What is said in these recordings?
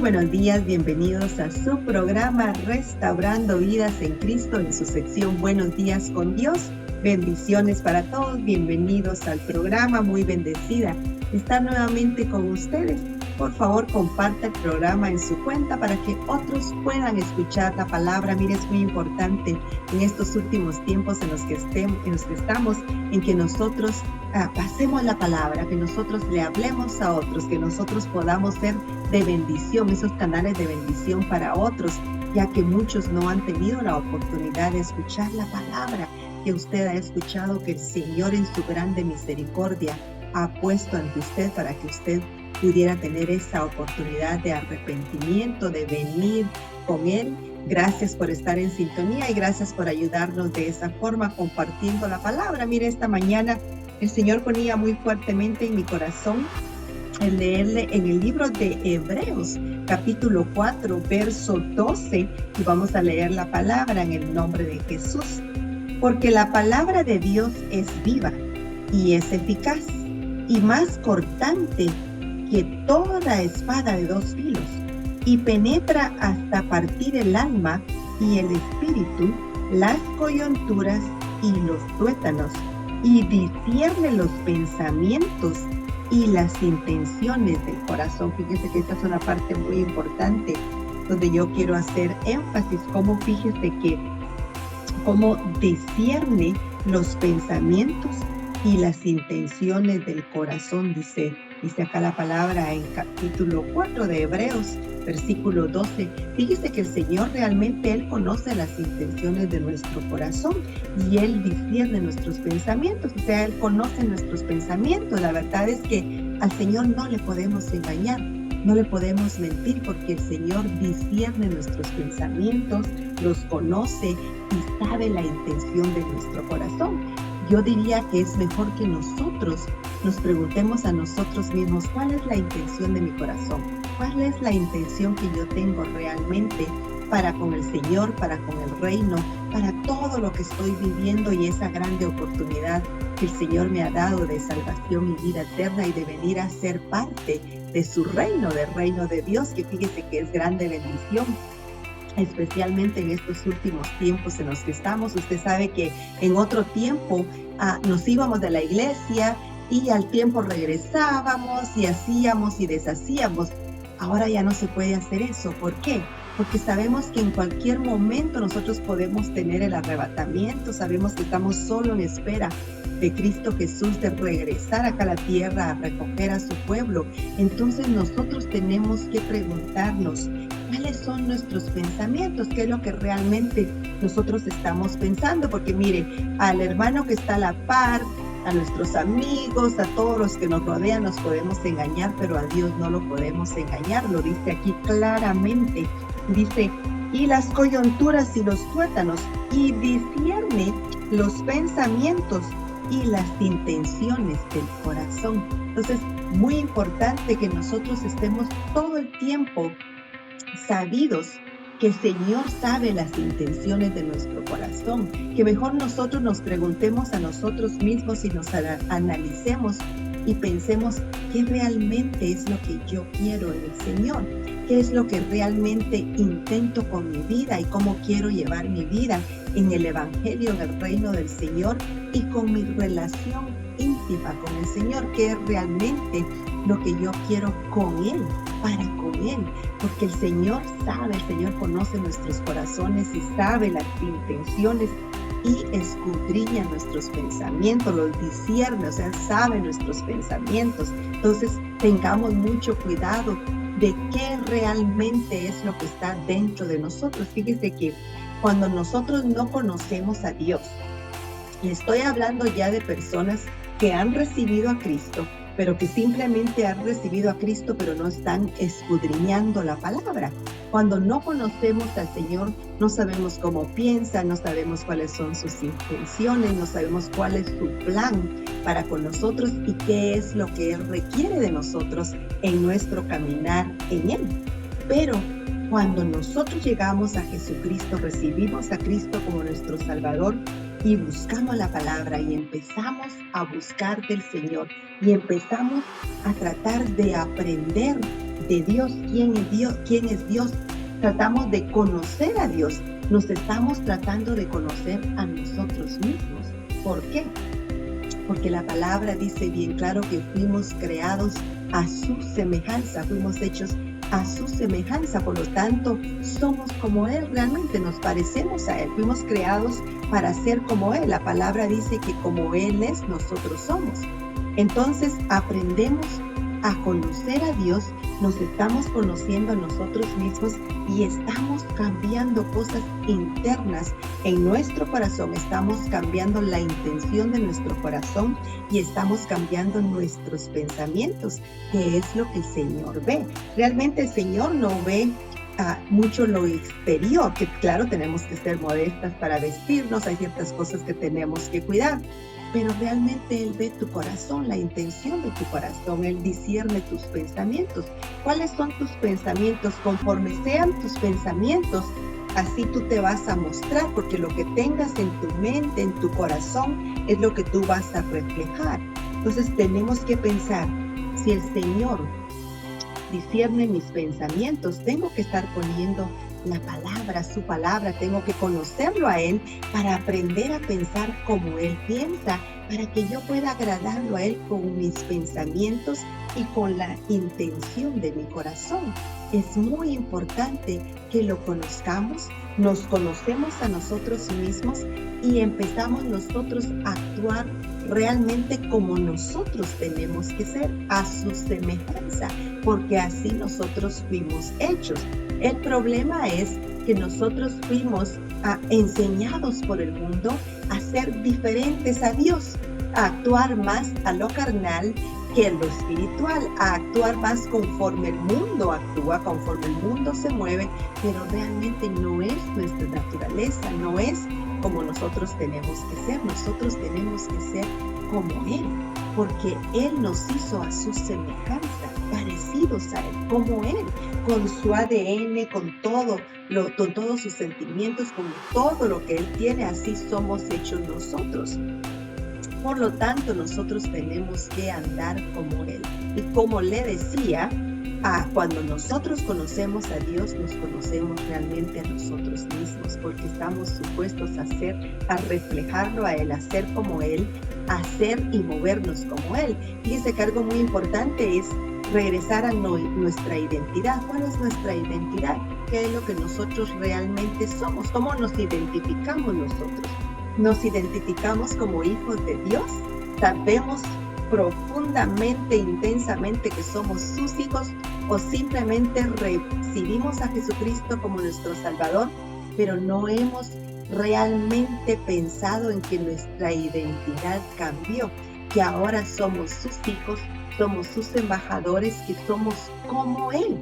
buenos días, bienvenidos a su programa Restaurando Vidas en Cristo en su sección Buenos Días con Dios. Bendiciones para todos, bienvenidos al programa, muy bendecida estar nuevamente con ustedes. Por favor, comparta el programa en su cuenta para que otros puedan escuchar la palabra. Mire, es muy importante en estos últimos tiempos en los que estamos, en que nosotros pasemos la palabra, que nosotros le hablemos a otros, que nosotros podamos ser de bendición, esos canales de bendición para otros, ya que muchos no han tenido la oportunidad de escuchar la palabra que usted ha escuchado, que el Señor en su grande misericordia ha puesto ante usted para que usted pudiera tener esa oportunidad de arrepentimiento, de venir con Él. Gracias por estar en sintonía y gracias por ayudarnos de esa forma compartiendo la palabra. Mire, esta mañana el Señor ponía muy fuertemente en mi corazón el leerle en el libro de Hebreos, capítulo 4, verso 12, y vamos a leer la palabra en el nombre de Jesús. Porque la palabra de Dios es viva y es eficaz y más cortante que toda espada de dos filos, y penetra hasta partir el alma y el espíritu, las coyunturas y los tuétanos, y discierne los pensamientos y las intenciones del corazón. Fíjese que esta es una parte muy importante donde yo quiero hacer énfasis, cómo discierne los pensamientos y las intenciones del corazón, dice acá la palabra en capítulo 4 de Hebreos, versículo 12. Fíjese que el Señor realmente, Él conoce las intenciones de nuestro corazón y Él discierne nuestros pensamientos, o sea, Él conoce nuestros pensamientos. La verdad es que al Señor no le podemos engañar, no le podemos mentir, porque el Señor discierne nuestros pensamientos, los conoce y sabe la intención de nuestro corazón. Yo diría que es mejor que nosotros nos preguntemos a nosotros mismos, ¿cuál es la intención de mi corazón? ¿Cuál es la intención que yo tengo realmente para con el Señor, para con el reino, para todo lo que estoy viviendo y esa grande oportunidad que el Señor me ha dado de salvación y vida eterna y de venir a ser parte de su reino, del reino de Dios, que fíjese que es grande bendición, especialmente en estos últimos tiempos en los que estamos? Usted sabe que en otro tiempo nos íbamos de la iglesia y al tiempo regresábamos y hacíamos y deshacíamos. Ahora ya no se puede hacer eso. ¿Por qué? Porque sabemos que en cualquier momento nosotros podemos tener el arrebatamiento. Sabemos que estamos solo en espera de Cristo Jesús, de regresar acá a la tierra a recoger a su pueblo. Entonces nosotros tenemos que preguntarnos, ¿cuáles son nuestros pensamientos? ¿Qué es lo que realmente nosotros estamos pensando? Porque mire, al hermano que está a la par, a nuestros amigos, a todos los que nos rodean, nos podemos engañar, pero a Dios no lo podemos engañar. Lo dice aquí claramente. Dice, y las coyunturas y los tuétanos, y discierne los pensamientos y las intenciones del corazón. Entonces, muy importante que nosotros estemos todo el tiempo sabidos que el Señor sabe las intenciones de nuestro corazón, que mejor nosotros nos preguntemos a nosotros mismos y nos analicemos y pensemos qué realmente es lo que yo quiero en el Señor, qué es lo que realmente intento con mi vida y cómo quiero llevar mi vida en el Evangelio, en el reino del Señor y con mi relación íntima con el Señor, qué es realmente lo que yo quiero con Él, para con Él, porque el Señor sabe, el Señor conoce nuestros corazones y sabe las intenciones y escudriña nuestros pensamientos, los discierne, o sea, sabe nuestros pensamientos. Entonces, tengamos mucho cuidado de qué realmente es lo que está dentro de nosotros. Fíjese que cuando nosotros no conocemos a Dios, y estoy hablando ya de personas que han recibido a Cristo, pero que simplemente han recibido a Cristo, pero no están escudriñando la palabra. Cuando no conocemos al Señor, no sabemos cómo piensa, no sabemos cuáles son sus intenciones, no sabemos cuál es su plan para con nosotros y qué es lo que Él requiere de nosotros en nuestro caminar en Él. Pero cuando nosotros llegamos a Jesucristo, recibimos a Cristo como nuestro Salvador y buscamos la palabra y empezamos a buscar del Señor y empezamos a tratar de aprender de Dios. ¿Quién es Dios? ¿Quién es Dios? Tratamos de conocer a Dios. Nos estamos tratando de conocer a nosotros mismos. ¿Por qué? Porque la palabra dice bien claro que fuimos creados a su semejanza, fuimos hechos a su semejanza, por lo tanto, somos como Él, realmente nos parecemos a Él, fuimos creados para ser como Él. La palabra dice que como Él es, nosotros somos. Entonces, aprendemos a conocer a Dios, nos estamos conociendo a nosotros mismos y estamos cambiando cosas internas en nuestro corazón, estamos cambiando la intención de nuestro corazón y estamos cambiando nuestros pensamientos, que es lo que el Señor ve. Realmente el Señor no ve mucho lo exterior, que claro, tenemos que ser modestas para vestirnos, hay ciertas cosas que tenemos que cuidar, pero realmente Él ve tu corazón, la intención de tu corazón, Él discierne tus pensamientos. ¿Cuáles son tus pensamientos? Conforme sean tus pensamientos, así tú te vas a mostrar, porque lo que tengas en tu mente, en tu corazón, es lo que tú vas a reflejar. Entonces tenemos que pensar, si el Señor discierne mis pensamientos, tengo que estar poniendo la palabra, su palabra, tengo que conocerlo a Él para aprender a pensar como Él piensa, para que yo pueda agradarlo a Él con mis pensamientos y con la intención de mi corazón. Es muy importante que lo conozcamos, nos conocemos a nosotros mismos y empezamos nosotros a actuar realmente como nosotros tenemos que ser, a su semejanza, porque así nosotros fuimos hechos. El problema es que nosotros fuimos enseñados por el mundo a ser diferentes a Dios, a actuar más a lo carnal que a lo espiritual, a actuar más conforme el mundo actúa, conforme el mundo se mueve, pero realmente no es nuestra naturaleza, no es como nosotros tenemos que ser. Nosotros tenemos que ser como Él, porque Él nos hizo a su semejanza, parecidos a Él, como Él, con su ADN, con todos sus sentimientos, con todo lo que Él tiene, así somos hechos nosotros. Por lo tanto, nosotros tenemos que andar como Él. Y como le decía, cuando nosotros conocemos a Dios, nos conocemos realmente a nosotros mismos, porque estamos supuestos a reflejarlo a Él, a ser como Él, a ser y movernos como Él. Fíjense que algo muy importante es regresar a nuestra identidad. ¿Cuál es nuestra identidad? ¿Qué es lo que nosotros realmente somos? ¿Cómo nos identificamos nosotros? ¿Nos identificamos como hijos de Dios? ¿Sabemos profundamente, intensamente que somos sus hijos, o simplemente recibimos a Jesucristo como nuestro Salvador, pero no hemos realmente pensado en que nuestra identidad cambió, que ahora somos sus hijos, somos sus embajadores, que somos como Él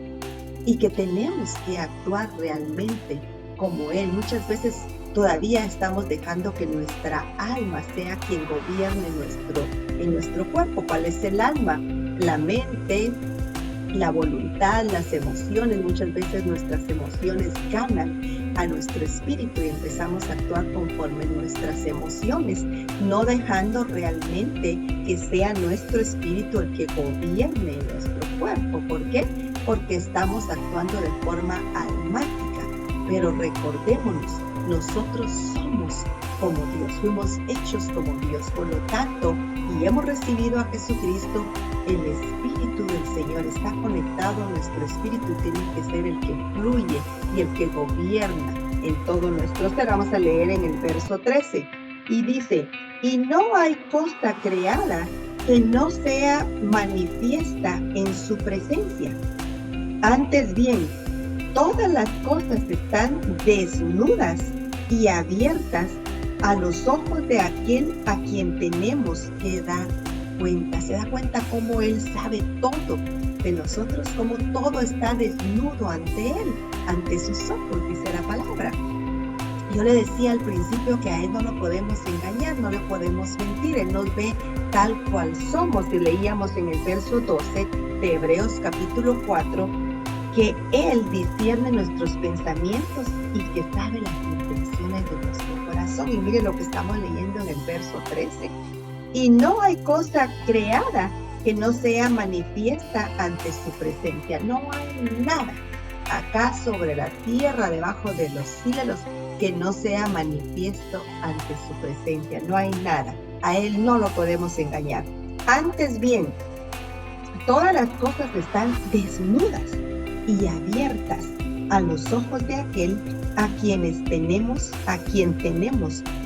y que tenemos que actuar realmente como Él? Muchas veces todavía estamos dejando que nuestra alma sea quien gobierne en nuestro cuerpo. ¿Cuál es el alma? La mente, la voluntad, las emociones. Muchas veces nuestras emociones ganan a nuestro espíritu y empezamos a actuar conforme nuestras emociones, no dejando realmente que sea nuestro espíritu el que gobierne nuestro cuerpo. ¿Por qué? Porque estamos actuando de forma almática. Pero recordémonos, nosotros somos como Dios, fuimos hechos como Dios. Por lo tanto, y hemos recibido a Jesucristo, el Espíritu del Señor está conectado a nuestro espíritu y tiene que ser el que fluye y el que gobierna en todo nuestro ser. Vamos a leer en el verso 13 y dice: y no hay cosa creada que no sea manifiesta en su presencia. Antes bien, todas las cosas están desnudas y abiertas a los ojos de aquel a quien tenemos que dar cuenta. ¿Se da cuenta cómo Él sabe todo de nosotros? Cómo todo está desnudo ante Él, ante sus ojos, dice la palabra. Yo le decía al principio que a Él no lo podemos engañar, no le podemos mentir. Él nos ve tal cual somos. Y leíamos en el verso 12 de Hebreos capítulo 4 que Él discierne nuestros pensamientos y que sabe las intenciones de nuestro corazón. Y mire lo que estamos leyendo en el verso 13. Y no hay cosa creada que no sea manifiesta ante su presencia. No hay nada acá sobre la tierra, debajo de los cielos, que no sea manifiesto ante su presencia. No hay nada. A Él no lo podemos engañar. Antes bien, todas las cosas están desnudas y abiertas a los ojos de aquel a quien tenemos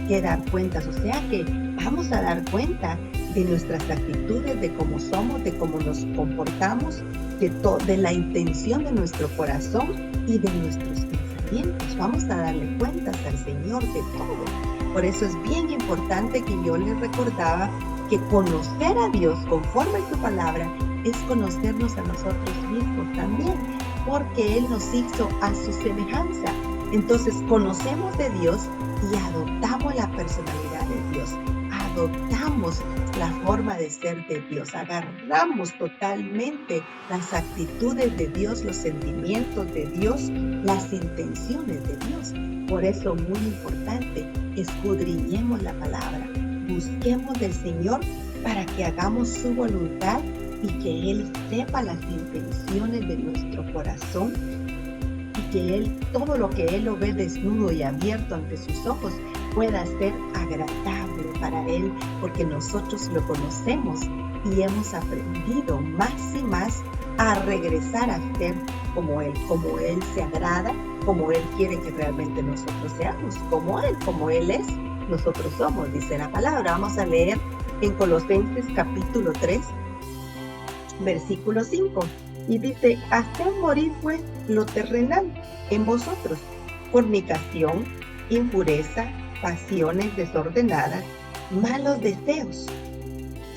que dar cuentas. O sea que vamos a dar cuenta de nuestras actitudes, de cómo somos, de cómo nos comportamos, de la intención de nuestro corazón y de nuestros pensamientos. Vamos a darle cuentas al Señor de todo. Por eso es bien importante que yo les recordaba que conocer a Dios conforme a su palabra es conocernos a nosotros mismos también, porque Él nos hizo a su semejanza. Entonces conocemos de Dios y adoptamos la personalidad de Dios, adoptamos la forma de ser de Dios, agarramos totalmente las actitudes de Dios, los sentimientos de Dios, las intenciones de Dios. Por eso muy importante, escudriñemos la palabra, busquemos del Señor para que hagamos su voluntad y que Él sepa las intenciones de nuestro corazón y que Él, todo lo que Él lo ve desnudo y abierto ante sus ojos, pueda ser agradable para Él, porque nosotros lo conocemos y hemos aprendido más y más a regresar a ser como Él se agrada, como Él quiere que realmente nosotros seamos, como Él es, nosotros somos, dice la palabra. Vamos a leer en Colosenses capítulo 3, versículo 5, y dice: haced morir pues lo terrenal en vosotros, fornicación, impureza, pasiones desordenadas, malos deseos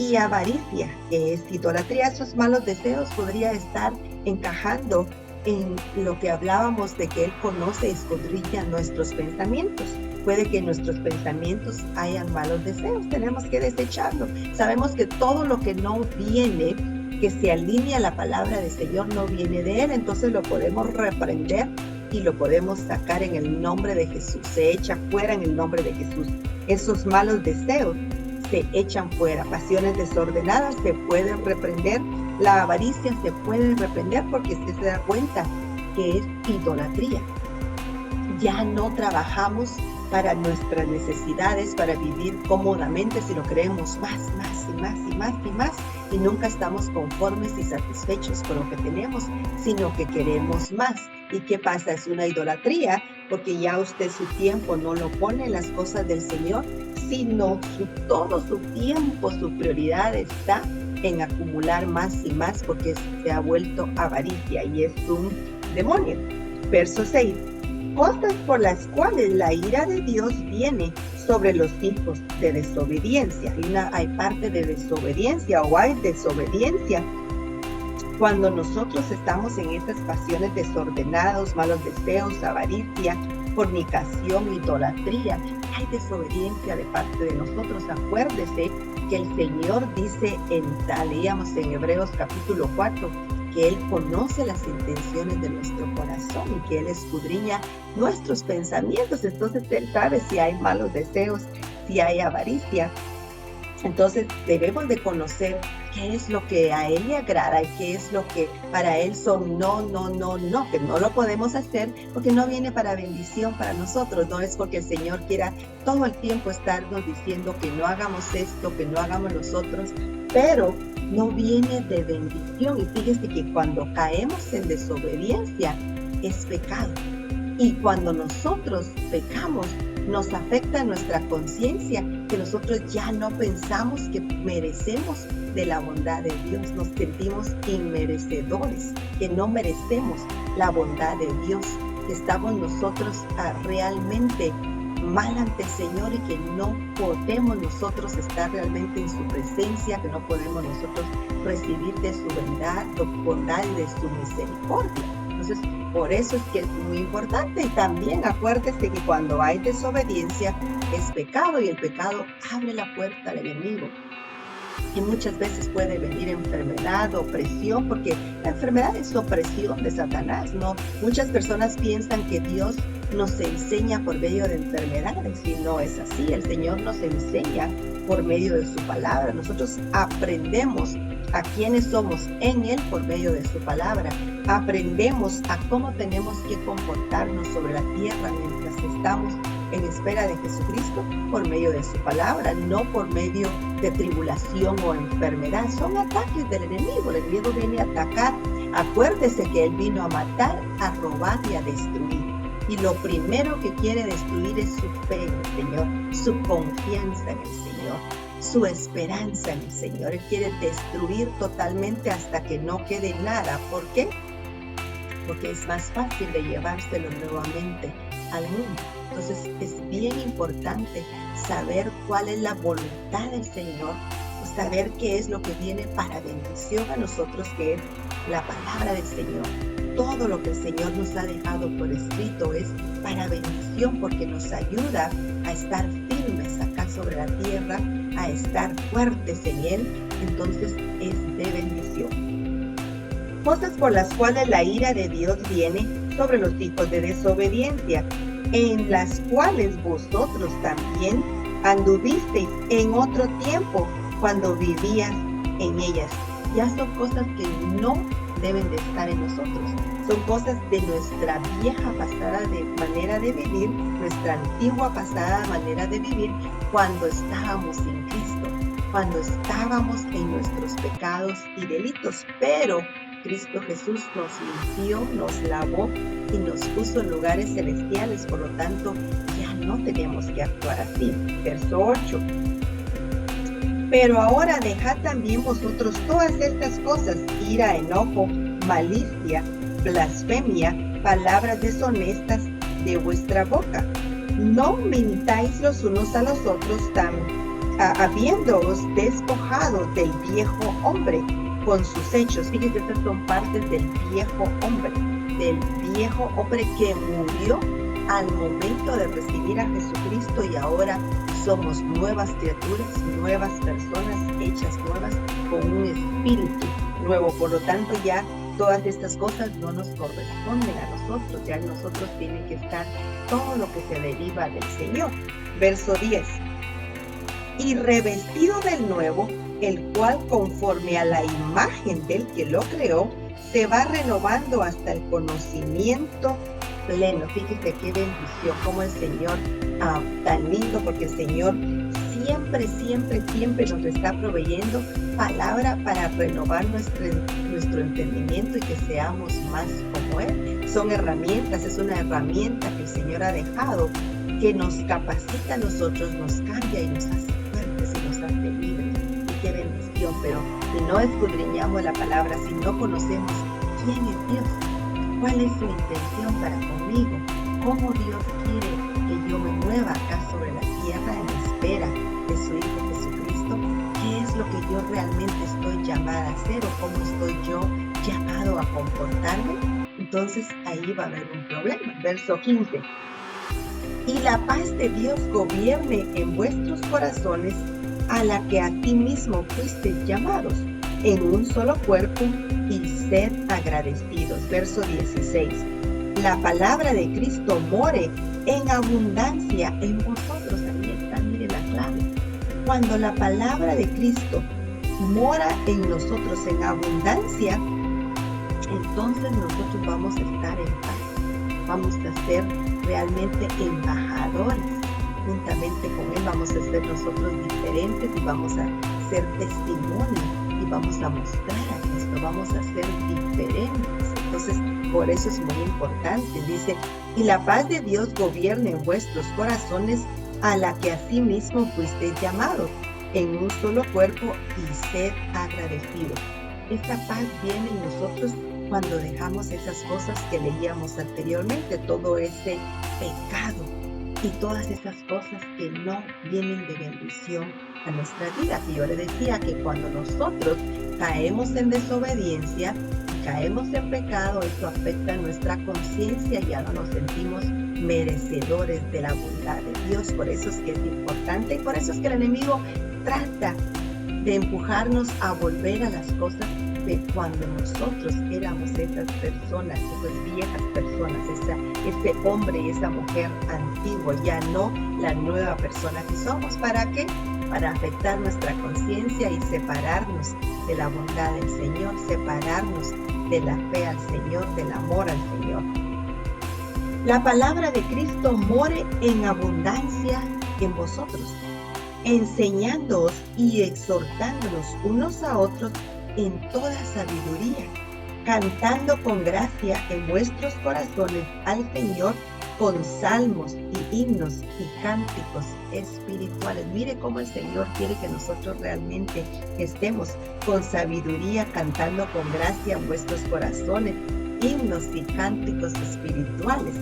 y avaricia, que es idolatría. Esos malos deseos podría estar encajando en lo que hablábamos de que Él conoce y escudriña nuestros pensamientos. Puede que en nuestros pensamientos hayan malos deseos, tenemos que desecharlo. Sabemos que todo lo que no viene, que se alinea a la palabra del Señor, no viene de Él, entonces lo podemos reprender y lo podemos sacar en el nombre de Jesús. Se echa fuera en el nombre de Jesús. Esos malos deseos se echan fuera. Pasiones desordenadas se pueden reprender. La avaricia se puede reprender porque usted se da cuenta que es idolatría. Ya no trabajamos para nuestras necesidades, para vivir cómodamente, sino queremos más y nunca estamos conformes y satisfechos con lo que tenemos, sino que queremos más. ¿Y qué pasa? Es una idolatría, porque ya usted su tiempo no lo pone en las cosas del Señor, sino todo su tiempo, su prioridad está en acumular más y más, porque se ha vuelto avaricia y es un demonio. Verso 6. Cosas por las cuales la ira de Dios viene sobre los hijos de desobediencia. Hay parte de desobediencia, o hay desobediencia cuando nosotros estamos en estas pasiones desordenadas, malos deseos, avaricia, fornicación, idolatría. Hay desobediencia de parte de nosotros. Acuérdese que el Señor dice, leíamos en Hebreos capítulo 4, que Él conoce las intenciones de nuestro corazón y que Él escudriña nuestros pensamientos. Entonces Él sabe si hay malos deseos, si hay avaricia. Entonces debemos de conocer qué es lo que a Él le agrada y qué es lo que para Él son no, que no lo podemos hacer porque no viene para bendición para nosotros. No es porque el Señor quiera todo el tiempo estarnos diciendo que no hagamos esto, que no hagamos nosotros, pero no viene de bendición. Y fíjese que cuando caemos en desobediencia es pecado. Y cuando nosotros pecamos, nos afecta nuestra conciencia, que nosotros ya no pensamos que merecemos de la bondad de Dios. Nos sentimos inmerecedores, que no merecemos la bondad de Dios, que estamos nosotros realmente mal ante el Señor y que no podemos nosotros estar realmente en su presencia, que no podemos nosotros recibir de su bondad y de su misericordia. Entonces, por eso es que es muy importante. Y también acuérdese que cuando hay desobediencia es pecado, y el pecado abre la puerta al enemigo. Y muchas veces puede venir enfermedad, opresión, porque la enfermedad es opresión de Satanás, ¿no? Muchas personas piensan que Dios nos enseña por medio de enfermedades, y no es así. El Señor nos enseña por medio de su palabra. Nosotros aprendemos a quiénes somos en Él por medio de su palabra. Aprendemos a cómo tenemos que comportarnos sobre la tierra mientras estamos en espera de Jesucristo por medio de su palabra, no por medio de tribulación o enfermedad. Son ataques del enemigo. El enemigo viene a atacar. Acuérdese que Él vino a matar, a robar y a destruir. Y lo primero que quiere destruir es su fe en el Señor, su confianza en el Señor, su esperanza en el Señor. Él quiere destruir totalmente hasta que no quede nada. ¿Por qué? Porque es más fácil de llevárselo nuevamente al mundo. Entonces es bien importante saber cuál es la voluntad del Señor, saber qué es lo que viene para bendición a nosotros, que es la palabra del Señor. Todo lo que el Señor nos ha dejado por escrito es para bendición, porque nos ayuda a estar firmes acá sobre la tierra, a estar fuertes en Él. Entonces es de bendición. Cosas por las cuales la ira de Dios viene sobre los hijos de desobediencia, en las cuales vosotros también anduvisteis en otro tiempo cuando vivías en ellas. Ya son cosas que no deben de estar en nosotros. Son cosas de nuestra vieja pasada de manera de vivir, nuestra antigua pasada manera de vivir cuando estábamos sin Cristo, cuando estábamos en nuestros pecados y delitos. Pero Cristo Jesús nos limpió, nos lavó y nos puso en lugares celestiales. Por lo tanto, ya no tenemos que actuar así. Verso 8. Pero ahora dejad también vosotros todas estas cosas: ira, enojo, malicia, blasfemia, palabras deshonestas de vuestra boca. No mintáis los unos a los otros, habiéndoos despojado del viejo hombre con sus hechos. Fíjense, estas son partes del viejo hombre que murió al momento de recibir a Jesucristo, y ahora somos nuevas criaturas, nuevas personas hechas nuevas con un espíritu nuevo. Por lo tanto, ya todas estas cosas no nos corresponden a nosotros. Ya en nosotros tiene que estar todo lo que se deriva del Señor. Verso 10. Y revestido del nuevo, el cual conforme a la imagen del que lo creó, se va renovando hasta el conocimiento pleno. Fíjese qué bendición, como el Señor, tan lindo, porque el Señor siempre nos está proveyendo palabra para renovar nuestro entendimiento y que seamos más como Él. Son herramientas, es una herramienta que el Señor ha dejado, que nos capacita a nosotros, nos cambia y nos hace fuertes y nos hace libres. Y qué bendición. Pero si no escudriñamos la palabra, si no conocemos quién es Dios, cuál es su intención para conmigo, cómo Dios quiere que yo me mueva acá sobre la tierra en espera de su Hijo Jesucristo, qué es lo que yo realmente estoy llamada a hacer o cómo estoy yo llamado a comportarme, entonces ahí va a haber un problema. Verso 15. Y la paz de Dios gobierne en vuestros corazones, a la que a ti mismo fuisteis llamados, en un solo cuerpo, y sed agradecidos. Verso 16. La palabra de Cristo more en abundancia en vosotros. Ahí está, mire la clave. Cuando la palabra de Cristo mora en nosotros en abundancia, entonces nosotros vamos a estar en paz. Vamos a ser realmente embajadores. Juntamente con Él vamos a ser nosotros diferentes y vamos a ser testimonio y vamos a mostrar a Cristo, vamos a ser diferentes. Entonces, por eso es muy importante. Dice, y la paz de Dios gobierne en vuestros corazones, a la que asimismo fuisteis llamados, en un solo cuerpo, y sed agradecidos. Esta paz viene en nosotros cuando dejamos esas cosas que leíamos anteriormente, todo ese pecado y todas esas cosas que no vienen de bendición a nuestra vida. Y yo le decía que cuando nosotros caemos en desobediencia, caemos en pecado, esto afecta nuestra conciencia y ya no nos sentimos merecedores de la bondad de Dios. Por eso es que es importante y por eso es que el enemigo trata de empujarnos a volver a las cosas dice, cuando nosotros éramos esas personas, esas viejas personas, ese hombre y esa mujer antiguo, ya no la nueva persona que somos. ¿Para qué? Para afectar nuestra conciencia y separarnos de la bondad del Señor, separarnos de la fe al Señor, del amor al Señor. La palabra de Cristo more en abundancia en vosotros, enseñándoos y exhortándonos unos a otros en toda sabiduría, cantando con gracia en vuestros corazones al Señor con salmos y himnos y cánticos espirituales. Mire cómo el Señor quiere que nosotros realmente estemos con sabiduría, cantando con gracia en vuestros corazones, himnos y cánticos espirituales.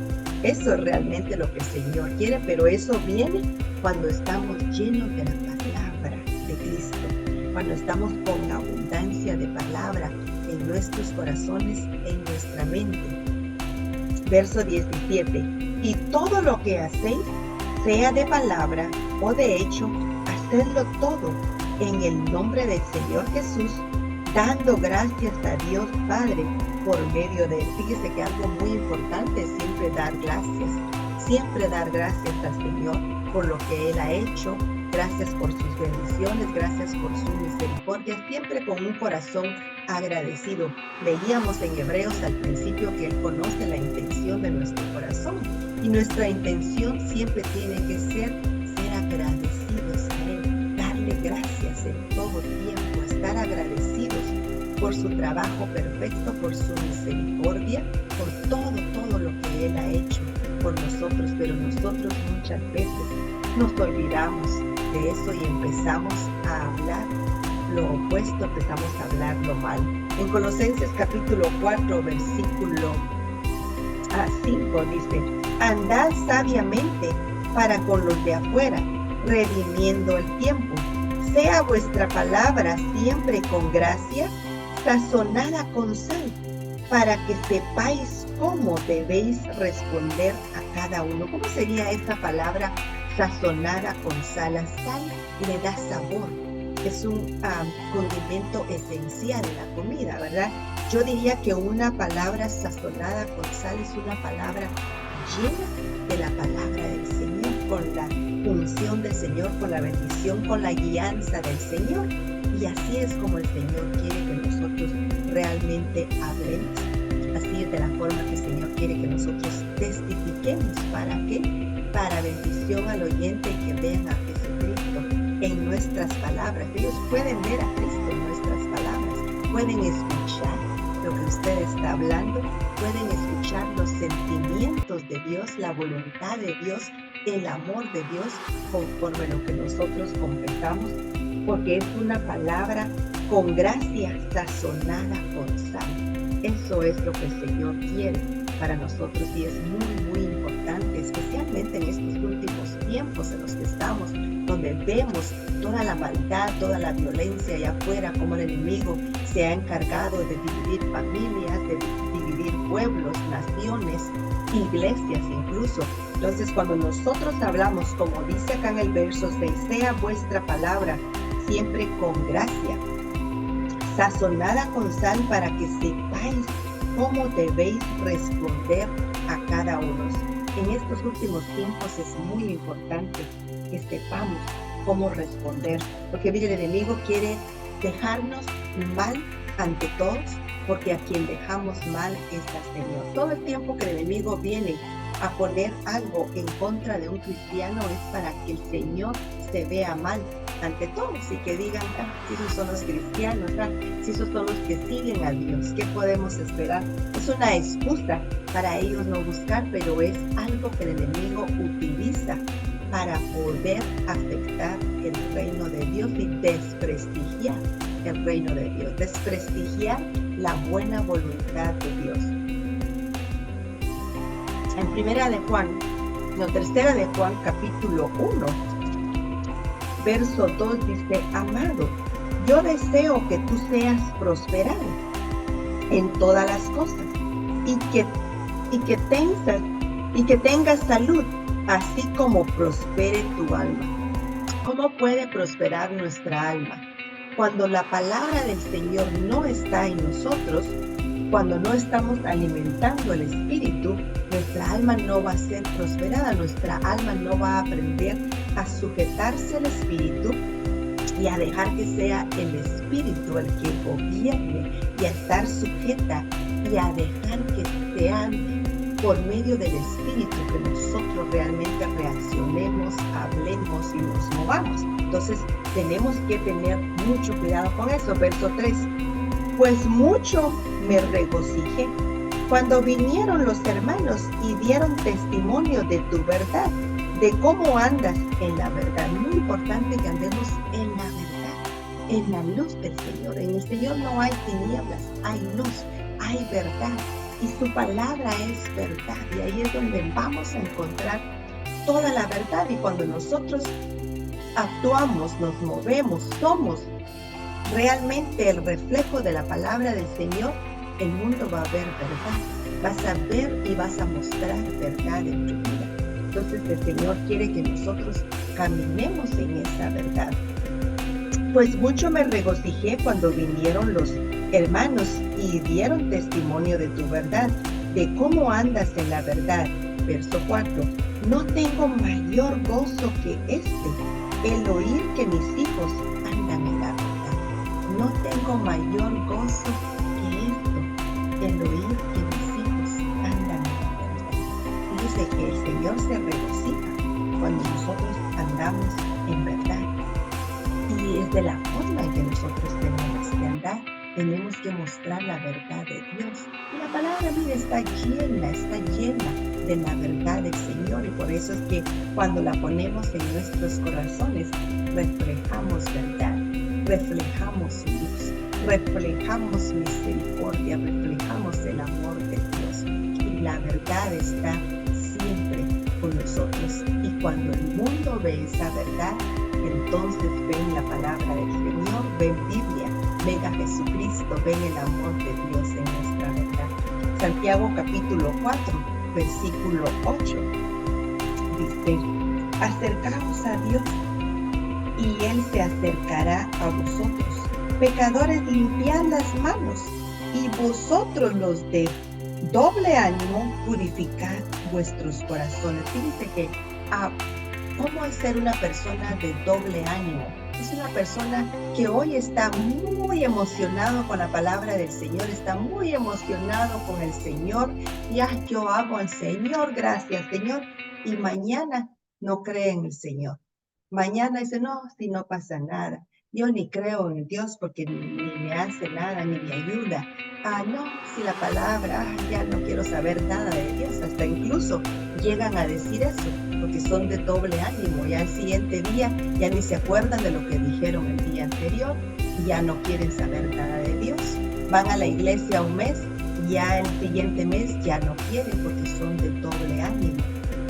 Eso es realmente lo que el Señor quiere, pero eso viene cuando estamos llenos de la palabra de Cristo, cuando estamos con abundancia de palabra en nuestros corazones, en nuestra mente. Verso 17. Y todo lo que hacéis, sea de palabra o de hecho, hacedlo todo en el nombre del Señor Jesús, dando gracias a Dios Padre por medio de él. Fíjese que algo muy importante es siempre dar gracias al Señor por lo que Él ha hecho. Gracias por sus bendiciones, gracias por su misericordia, siempre con un corazón agradecido. Leíamos en Hebreos al principio que Él conoce la intención de nuestro corazón y nuestra intención siempre tiene que ser agradecidos a Él, darle gracias en todo tiempo, estar agradecidos por su trabajo perfecto, por su misericordia, por todo lo que Él ha hecho por nosotros. Pero nosotros muchas veces nos olvidamos de eso y empezamos a hablar lo opuesto, empezamos a hablar lo mal. En Colosenses capítulo 4, versículo 5 dice, andad sabiamente para con los de afuera, redimiendo el tiempo. Sea vuestra palabra siempre con gracia, sazonada con sal, para que sepáis cómo debéis responder a cada uno. ¿Cómo sería esta palabra sazonada con sal? La sal le da sabor, es un condimento esencial en la comida, ¿verdad? Yo diría que una palabra sazonada con sal es una palabra llena de la palabra del Señor, con la unción del Señor, con la bendición, con la guianza del Señor. Y así es como el Señor quiere que nosotros realmente hablemos. Así es de la forma que el Señor quiere que nosotros testifiquemos. ¿Para qué? Para bendición al oyente y que vean a Jesucristo en nuestras palabras. Ellos pueden ver a Cristo en nuestras palabras, pueden escuchar lo que usted está hablando, pueden escuchar los sentimientos de Dios, la voluntad de Dios, el amor de Dios, conforme lo que nosotros confesamos, porque es una palabra con gracia sazonada con sal. Eso es lo que el Señor quiere para nosotros y es muy importante, especialmente en estos últimos tiempos en los que estamos, donde vemos toda la maldad, toda la violencia allá afuera, como el enemigo se ha encargado de dividir familias, de dividir pueblos, naciones, iglesias incluso. Entonces, cuando nosotros hablamos, como dice acá en el verso 6, sea vuestra palabra siempre con gracia, sazonada con sal, para que sepáis cómo debéis responder a cada uno. En estos últimos tiempos es muy importante que sepamos cómo responder, porque mire, el enemigo quiere dejarnos mal ante todos, porque a quien dejamos mal es al Señor. Todo el tiempo que el enemigo viene a poner algo en contra de un cristiano es para que el Señor se vea mal ante todos y que digan, si esos son los cristianos, si esos son los que siguen a Dios, ¿qué podemos esperar? Es una excusa para ellos no buscar, pero es algo que el enemigo utiliza para poder afectar el reino de Dios y desprestigiar el reino de Dios, desprestigiar la buena voluntad de Dios. En tercera de Juan, capítulo 1, verso 2 dice, amado, yo deseo que tú seas prosperado en todas las cosas y que tengas salud, así como prospere tu alma. ¿Cómo puede prosperar nuestra alma? Cuando la palabra del Señor no está en nosotros, cuando no estamos alimentando el espíritu, nuestra alma no va a ser prosperada, nuestra alma no va a aprender a sujetarse al espíritu y a dejar que sea el espíritu el que gobierne y a estar sujeta y a dejar que sean por medio del espíritu que nosotros realmente reaccionemos, hablemos y nos movamos. Entonces tenemos que tener mucho cuidado con eso. Verso 3. Pues mucho me regocijé cuando vinieron los hermanos y dieron testimonio de tu verdad, de cómo andas en la verdad. Muy importante que andemos en la verdad, en la luz del Señor. En el Señor no hay tinieblas, hay luz, hay verdad. Y su palabra es verdad. Y ahí es donde vamos a encontrar toda la verdad. Y cuando nosotros actuamos, nos movemos, somos realmente el reflejo de la palabra del Señor, el mundo va a ver verdad. Vas a ver y vas a mostrar verdad en tu vida. Entonces el Señor quiere que nosotros caminemos en esa verdad. Pues mucho me regocijé cuando vinieron los hermanos y dieron testimonio de tu verdad, de cómo andas en la verdad. Verso 4. No tengo mayor gozo que el oír que mis hijos andan en la verdad. No tengo mayor gozo que el oír que mis hijos andan en la verdad. Dice que el Señor se regocija cuando nosotros andamos en verdad. Y es de la forma en que nosotros tenemos que andar, tenemos que mostrar la verdad de Dios. Y la palabra, mira, está llena de la verdad del Señor. Y por eso es que cuando la ponemos en nuestros corazones, reflejamos verdad, reflejamos luz, reflejamos misericordia, reflejamos el amor de Dios. Y la verdad está siempre con nosotros. Y cuando el mundo ve esa verdad, entonces ven la palabra del Señor, ven Biblia, ven a Jesucristo, ven el amor de Dios en nuestra verdad. Santiago capítulo 4, versículo 8, dice: acercaos a Dios y Él se acercará a vosotros. Pecadores, limpiad las manos, y vosotros los de doble ánimo, purificad vuestros corazones. Fíjense que ¿cómo es ser una persona de doble ánimo? Es una persona que hoy está muy emocionado con la palabra del Señor, está muy emocionado con el Señor. Ya, yo amo al Señor, gracias Señor. Y mañana no cree en el Señor. Mañana dice, no, si no pasa nada. Yo ni creo en Dios porque ni me hace nada, ni me ayuda. No, si la palabra, ya no quiero saber nada de Dios. Hasta incluso llegan a decir eso, porque son de doble ánimo. Ya el siguiente día ya ni se acuerdan de lo que dijeron el día anterior, ya no quieren saber nada de Dios. Van a la iglesia un mes, ya el siguiente mes ya no quieren porque son de doble ánimo.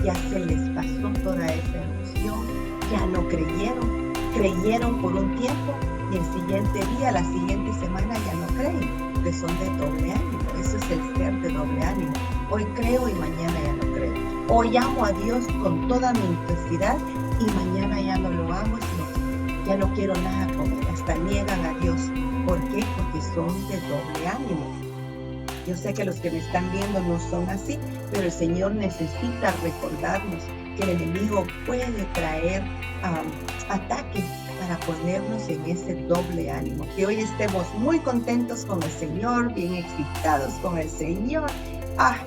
Ya se les pasó toda esa emoción, ya no creyeron por un tiempo y el siguiente día, la siguiente semana ya no creen, porque son de doble ánimo. Eso es el ser de doble ánimo. Hoy creo y mañana ya no creo. Hoy amo a Dios con toda mi intensidad y mañana ya no lo amo, sino ya no quiero nada con Él. Hasta niegan a Dios. ¿Por qué? Porque son de doble ánimo. Yo sé que los que me están viendo no son así, pero el Señor necesita recordarnos que el enemigo puede traer ataques para ponernos en ese doble ánimo. Que hoy estemos muy contentos con el Señor, bien excitados con el Señor.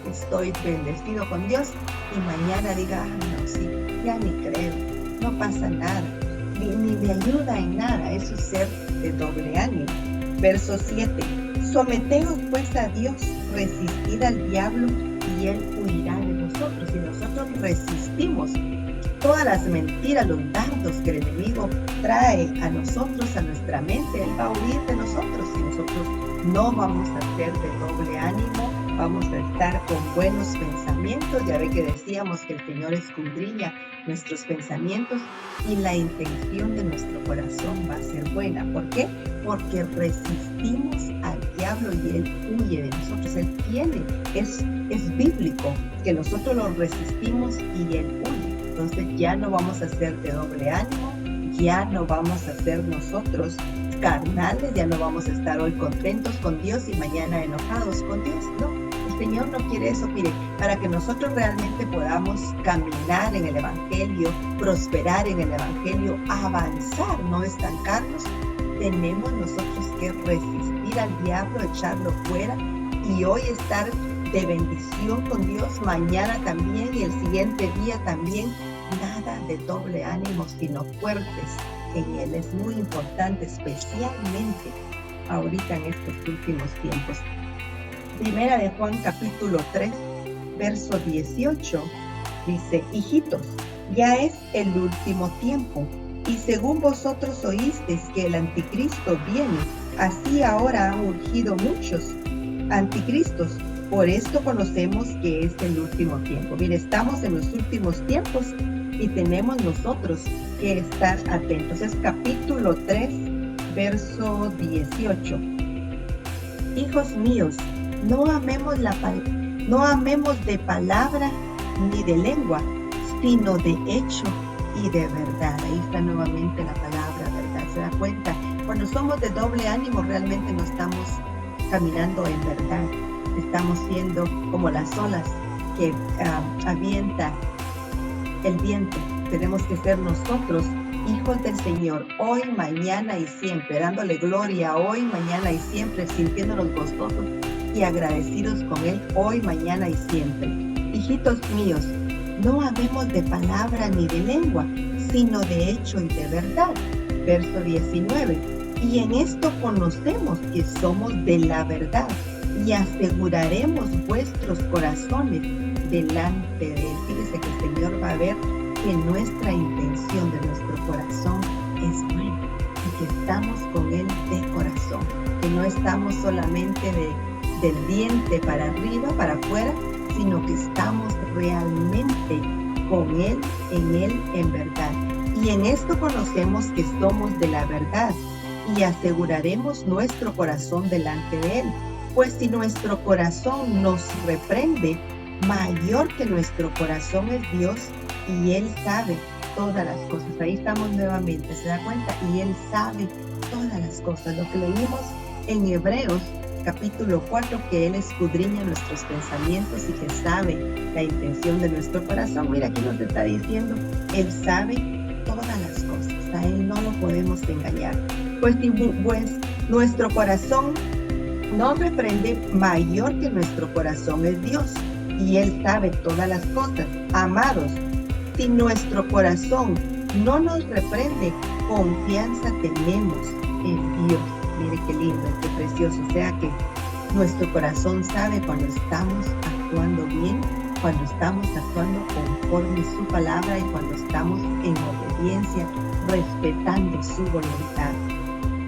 Estoy bendecido con Dios. Y mañana diga, no, sí, ya ni creo, no pasa nada, ni me ayuda en nada. Eso es ser de doble ánimo. Verso 7. Someteos pues a Dios, resistid al diablo y él huirá de vosotros. Si nosotros resistimos todas las mentiras, los dardos que el enemigo trae a nosotros, a nuestra mente, él va a huir de nosotros. Y nosotros no vamos a ser de doble ánimo, vamos a estar con buenos pensamientos. Ya ve que decíamos que el Señor escudriña nuestros pensamientos y la intención de nuestro corazón va a ser buena. ¿Por qué? Porque resistimos al diablo y él huye de nosotros. Él es bíblico que nosotros lo resistimos y él huye. Entonces ya no vamos a ser de doble ánimo, ya no vamos a ser nosotros carnales, ya no vamos a estar hoy contentos con Dios y mañana enojados con Dios. No, el Señor no quiere eso. Mire, para que nosotros realmente podamos caminar en el Evangelio, prosperar en el Evangelio, avanzar, no estancarnos, tenemos nosotros que resistir al diablo, echarlo fuera y hoy estar de bendición con Dios, mañana también y el siguiente día también. Nada de doble ánimo, sino fuertes en Él. Es muy importante, especialmente ahorita en estos últimos tiempos. Primera de Juan capítulo 3, verso 18, dice: hijitos, ya es el último tiempo, y según vosotros oísteis que el anticristo viene, así ahora han urgido muchos anticristos. Por esto conocemos que es el último tiempo. Mire, estamos en los últimos tiempos y tenemos nosotros que estar atentos. Es capítulo 3, verso 18. Hijos míos, no amemos de palabra ni de lengua, sino de hecho y de verdad. Ahí está nuevamente la palabra verdad. ¿Se da cuenta? Cuando somos de doble ánimo, realmente no estamos caminando en verdad. Estamos siendo como las olas que avienta el viento. Tenemos que ser nosotros, hijos del Señor, hoy, mañana y siempre, dándole gloria hoy, mañana y siempre, sintiéndonos gozosos y agradecidos con Él hoy, mañana y siempre. Hijitos míos, no amemos de palabra ni de lengua, sino de hecho y de verdad. Verso 19. Y en esto conocemos que somos de la verdad y aseguraremos vuestros corazones delante de Él. Fíjese que el Señor va a ver que nuestra intención de nuestro corazón es buena y que estamos con Él de corazón, que no estamos solamente del diente para arriba, para afuera, sino que estamos realmente con Él, en verdad. Y en esto conocemos que somos de la verdad y aseguraremos nuestro corazón delante de Él. Pues si nuestro corazón nos reprende, mayor que nuestro corazón es Dios y Él sabe todas las cosas. Ahí estamos nuevamente, ¿se da cuenta? Y Él sabe todas las cosas. Lo que leímos en Hebreos capítulo 4, que Él escudriña nuestros pensamientos y que sabe la intención de nuestro corazón. Mira, aquí nos está diciendo, Él sabe todas las cosas. A Él no lo podemos engañar. Pues nuestro corazón nos reprende, mayor que nuestro corazón es Dios y Él sabe todas las cosas. Amados, si nuestro corazón no nos reprende, confianza tenemos en Dios. Mire qué lindo, qué precioso. O sea que nuestro corazón sabe cuando estamos actuando bien, cuando estamos actuando conforme su palabra y cuando estamos en obediencia, respetando su voluntad.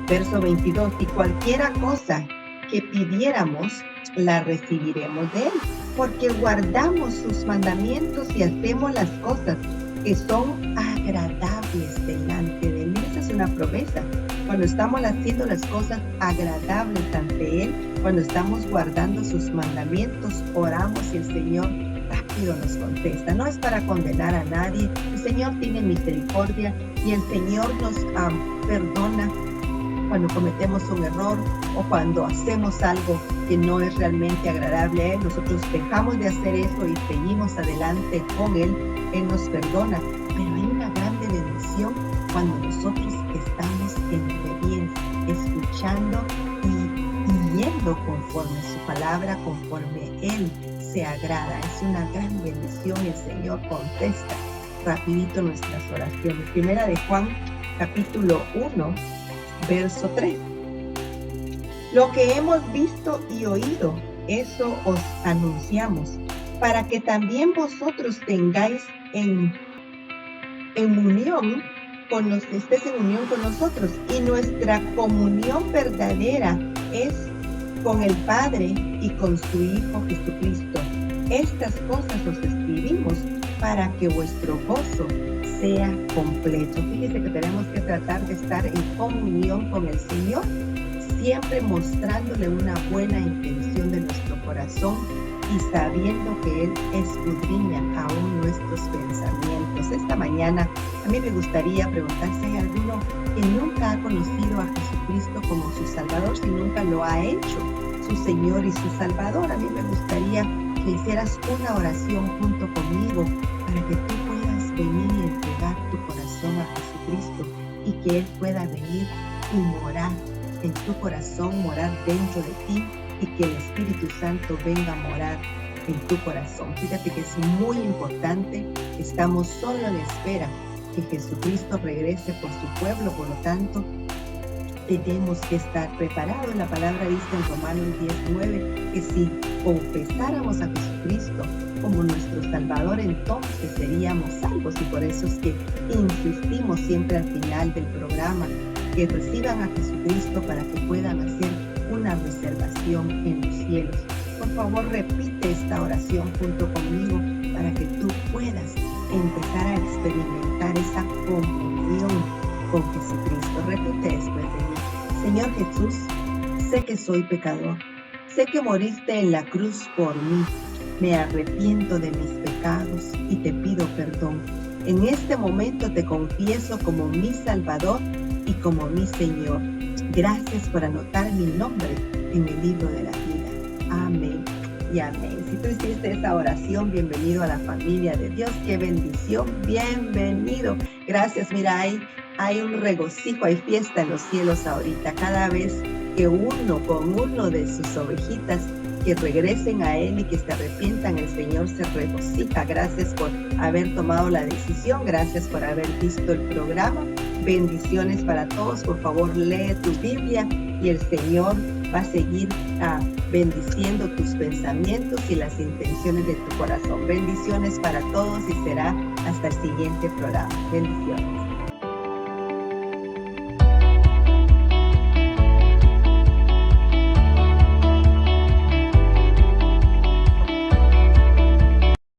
Verso 22, y cualquiera cosa que pidiéramos, la recibiremos de Él, porque guardamos sus mandamientos y hacemos las cosas que son agradables delante de Él. Esa es una promesa. Cuando estamos haciendo las cosas agradables ante Él, cuando estamos guardando sus mandamientos, oramos y el Señor rápido nos contesta. No es para condenar a nadie. El Señor tiene misericordia y el Señor nos perdona cuando cometemos un error o cuando hacemos algo que no es realmente agradable a Él. Nosotros dejamos de hacer eso y seguimos adelante con Él. Él nos perdona. Pero hay una grande bendición cuando nosotros estamos en obediencia, escuchando y yendo conforme su palabra, conforme Él se agrada. Es una gran bendición. El Señor contesta rapidito nuestras oraciones. Primera de Juan, capítulo 1, verso 3. Lo que hemos visto y oído, eso os anunciamos, para que también vosotros tengáis estés en unión con nosotros. Y nuestra comunión verdadera es con el Padre y con su Hijo Jesucristo. Estas cosas os escribimos para que vuestro gozo sea completo. Fíjese que tenemos que tratar de estar en comunión con el Señor, siempre mostrándole una buena intención de nuestro corazón y sabiendo que Él escudriña aún nuestros pensamientos. Esta mañana a mí me gustaría preguntar si hay alguno que nunca ha conocido a Jesucristo como su Salvador, si nunca lo ha hecho su Señor y su Salvador. A mí me gustaría que hicieras una oración junto conmigo para que tú puedas venir y entregar tu corazón a Jesucristo y que Él pueda venir y morar en tu corazón, morar dentro de ti y que el Espíritu Santo venga a morar en tu corazón. Fíjate que es muy importante, estamos solo en espera que Jesucristo regrese por su pueblo, por lo tanto, tenemos que estar preparados. La palabra dice en Romanos 10:9 que si confesáramos a Jesucristo como nuestro Salvador, entonces seríamos salvos. Y por eso es que insistimos siempre al final del programa que reciban a Jesucristo para que puedan hacer una reservación en los cielos. Por favor, repite esta oración junto conmigo para que tú puedas empezar a experimentar esa comunión con Jesucristo. Repite después de mí. Señor Jesús, sé que soy pecador. Sé que moriste en la cruz por mí. Me arrepiento de mis pecados y te pido perdón. En este momento te confieso como mi Salvador y como mi Señor. Gracias por anotar mi nombre en el libro de la vida. Amén y amén. Si tú hiciste esa oración, bienvenido a la familia de Dios. ¡Qué bendición! Bienvenido. Gracias. Mira, hay un regocijo, hay fiesta en los cielos ahorita. Cada vez que con uno de sus ovejitas que regresen a Él y que se arrepientan, el Señor se regocija. Gracias por haber tomado la decisión. Gracias por haber visto el programa. Bendiciones para todos. Por favor, lee tu Biblia y el Señor va a seguir bendiciendo tus pensamientos y las intenciones de tu corazón. Bendiciones para todos y será hasta el siguiente programa. Bendiciones.